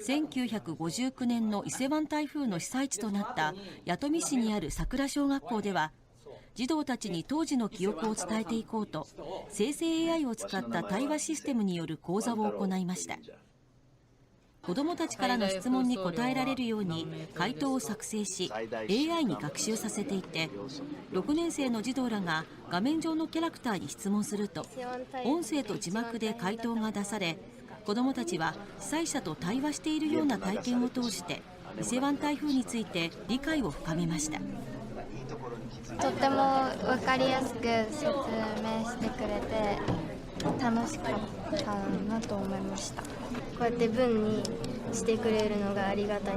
1959年の伊勢湾台風の被災地となった弥富市にある桜小学校では、児童たちに当時の記憶を伝えていこうと、生成 AI を使った対話システムによる講座を行いました。子どもたちからの質問に答えられるように回答を作成し、AI に学習させていて、6年生の児童らが画面上のキャラクターに質問すると、音声と字幕で回答が出され、子どもたちは被災者と対話しているような体験を通して、伊勢湾台風について理解を深めました。とっても分かりやすく説明してくれて楽しかったなと思いました。こうやって文にしてくれるのがありがたい。